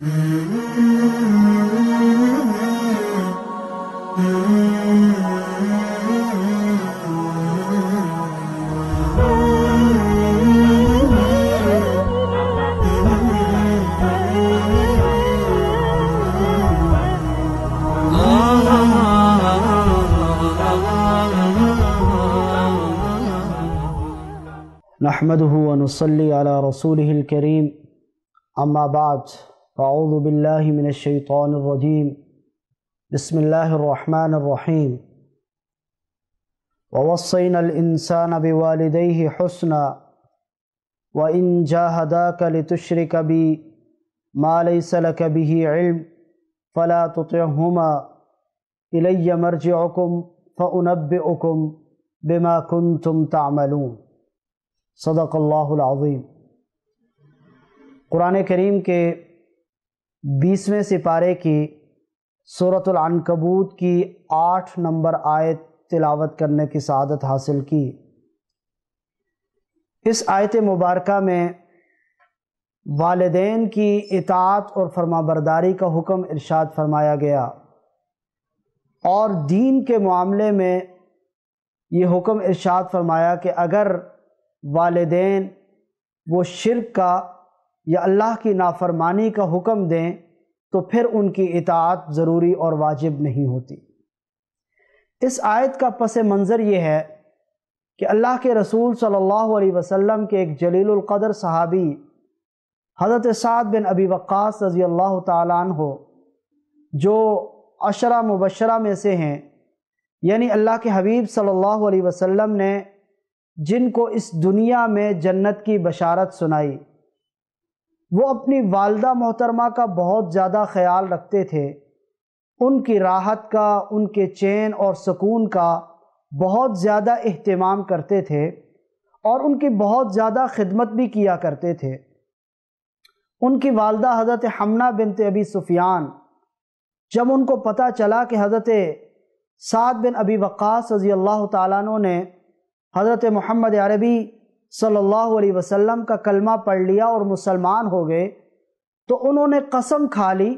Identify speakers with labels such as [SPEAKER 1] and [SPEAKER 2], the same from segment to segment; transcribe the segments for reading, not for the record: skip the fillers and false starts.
[SPEAKER 1] نحمده ونصلي على رسوله الكريم اما بعد فاعوذ بالله من الشيطان الرجيم بسم الله الرحمن الرحيم ووصينا الإنسان بوالديه حسنا وإن جاهداك لتشرك بي ما ليس لك به علم فلا تطعهما إلي مرجعكم فأنبئكم بما كنتم تعملون صدق اللہ العظیم۔ قرآن کریم کے 20ویں سپارے کی سورۃ العنکبوت کی 8 نمبر آیت تلاوت کرنے کی سعادت حاصل کی۔ اس آیت مبارکہ میں والدین کی اطاعت اور فرمانبرداری کا حکم ارشاد فرمایا گیا، اور دین کے معاملے میں یہ حکم ارشاد فرمایا کہ اگر والدین وہ شرک کا یا اللہ کی نافرمانی کا حکم دیں تو پھر ان کی اطاعت ضروری اور واجب نہیں ہوتی۔ اس آیت کا پس منظر یہ ہے کہ اللہ کے رسول صلی اللہ علیہ وسلم کے ایک جلیل القدر صحابی حضرت سعد بن ابی وقاص رضی اللہ تعالیٰ عنہ، جو عشرہ مبشرہ میں سے ہیں، یعنی اللہ کے حبیب صلی اللہ علیہ وسلم نے جن کو اس دنیا میں جنت کی بشارت سنائی، وہ اپنی والدہ محترمہ کا بہت زیادہ خیال رکھتے تھے، ان کی راحت کا، ان کے چین اور سکون کا بہت زیادہ اہتمام کرتے تھے، اور ان کی بہت زیادہ خدمت بھی کیا کرتے تھے۔ ان کی والدہ حضرت حمنہ بنت ابی سفیان، جب ان کو پتہ چلا کہ حضرت سعد بن ابی وقاص رضی اللہ تعالیٰ عنہ نے حضرت محمد عربی صلی اللہ علیہ وسلم کا کلمہ پڑھ لیا اور مسلمان ہو گئے، تو انہوں نے قسم کھا لی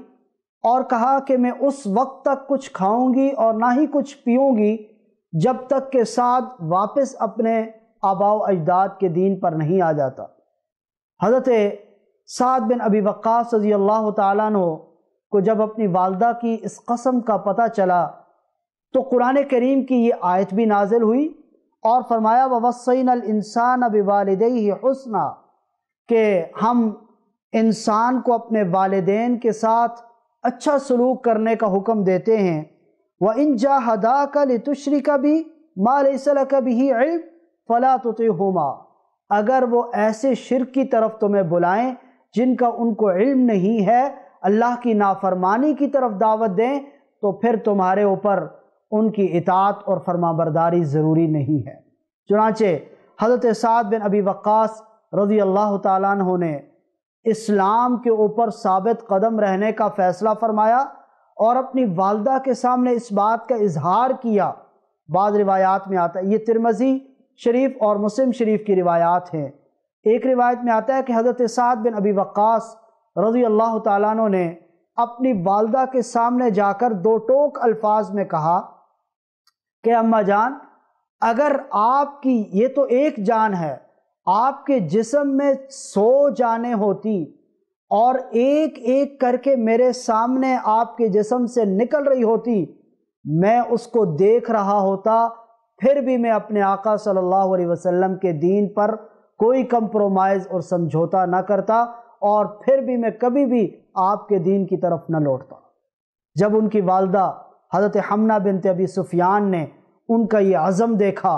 [SPEAKER 1] اور کہا کہ میں اس وقت تک کچھ کھاؤں گی اور نہ ہی کچھ پیوں گی جب تک کہ سعد واپس اپنے آباء و اجداد کے دین پر نہیں آ جاتا۔ حضرت سعد بن ابی وقاص رضی اللہ تعالیٰ عنہ کو جب اپنی والدہ کی اس قسم کا پتہ چلا تو قرآن کریم کی یہ آیت بھی نازل ہوئی اور فرمایا وَوَصَّيْنَا الْإِنسَانَ بِوَالِدَيْهِ حُسْنًا، کہ ہم انسان کو اپنے والدین کے ساتھ اچھا سلوک کرنے کا حکم دیتے ہیں۔ وَإِن جَاهَدَاكَ لِتُشْرِكَ بِي مَا لَيْسَ لَكَ بِهِ عِلْمٌ فَلَا تُطِعْهُمَا، اگر وہ ایسے شرک کی طرف تمہیں بلائیں جن کا ان کو علم نہیں ہے، اللہ کی نافرمانی کی طرف دعوت دیں، تو پھر تمہارے اوپر ان کی اطاعت اور فرمانبرداری ضروری نہیں ہے۔ چنانچہ حضرت سعد بن ابی وقاص رضی اللہ تعالیٰ عنہ نے اسلام کے اوپر ثابت قدم رہنے کا فیصلہ فرمایا اور اپنی والدہ کے سامنے اس بات کا اظہار کیا۔ بعض روایات میں آتا ہے، یہ ترمذی شریف اور مسلم شریف کی روایات ہیں، ایک روایت میں آتا ہے کہ حضرت سعد بن ابی وقاص رضی اللہ تعالیٰ عنہ نے اپنی والدہ کے سامنے جا کر 2 ٹوک الفاظ میں کہا کہ اماں جان، اگر آپ کی یہ تو ایک جان ہے، آپ کے جسم میں 100 جانیں ہوتی اور ایک ایک کر کے میرے سامنے آپ کے جسم سے نکل رہی ہوتی، میں اس کو دیکھ رہا ہوتا، پھر بھی میں اپنے آقا صلی اللہ علیہ وسلم کے دین پر کوئی کمپرومائز اور سمجھوتا نہ کرتا، اور پھر بھی میں کبھی بھی آپ کے دین کی طرف نہ لوٹتا۔ جب ان کی والدہ حضرت حمنہ بنت ابی سفیان نے ان کا یہ عزم دیکھا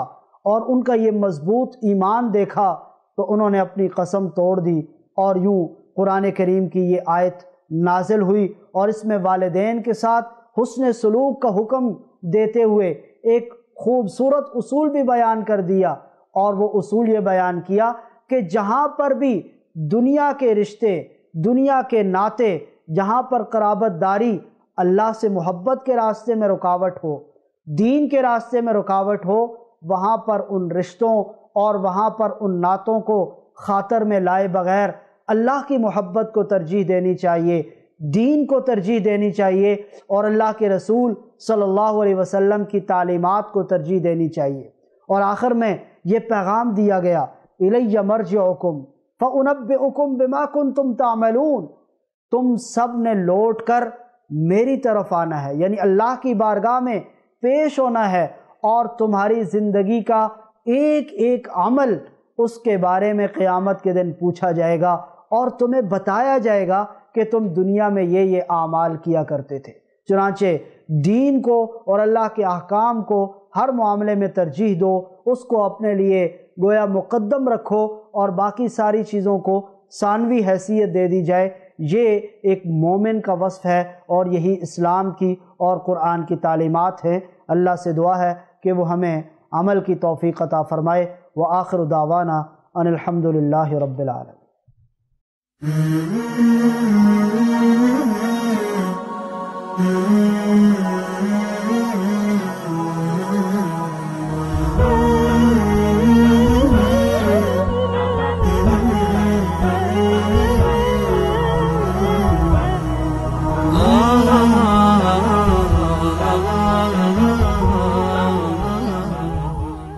[SPEAKER 1] اور ان کا یہ مضبوط ایمان دیکھا تو انہوں نے اپنی قسم توڑ دی، اور یوں قرآن کریم کی یہ آیت نازل ہوئی، اور اس میں والدین کے ساتھ حسن سلوک کا حکم دیتے ہوئے ایک خوبصورت اصول بھی بیان کر دیا، اور وہ اصول یہ بیان کیا کہ جہاں پر بھی دنیا کے رشتے، دنیا کے ناطے، جہاں پر قرابت داری اللہ سے محبت کے راستے میں رکاوٹ ہو، دین کے راستے میں رکاوٹ ہو، وہاں پر ان رشتوں اور وہاں پر ان نعتوں کو خاطر میں لائے بغیر اللہ کی محبت کو ترجیح دینی چاہیے، دین کو ترجیح دینی چاہیے اور اللہ کے رسول صلی اللہ علیہ وسلم کی تعلیمات کو ترجیح دینی چاہیے۔ اور آخر میں یہ پیغام دیا گیا الی مرجعکم فانبئکم بما کنتم تعملون، تم سب نے لوٹ کر میری طرف آنا ہے، یعنی اللہ کی بارگاہ میں پیش ہونا ہے، اور تمہاری زندگی کا ایک ایک عمل اس کے بارے میں قیامت کے دن پوچھا جائے گا، اور تمہیں بتایا جائے گا کہ تم دنیا میں یہ اعمال کیا کرتے تھے۔ چنانچہ دین کو اور اللہ کے احکام کو ہر معاملے میں ترجیح دو، اس کو اپنے لیے گویا مقدم رکھو، اور باقی ساری چیزوں کو ثانوی حیثیت دے دی جائے۔ یہ ایک مومن کا وصف ہے، اور یہی اسلام کی اور قرآن کی تعلیمات ہیں۔ اللہ سے دعا ہے کہ وہ ہمیں عمل کی توفیق عطا فرمائے۔ وآخر دعوانا ان الحمد للہ رب العالمین۔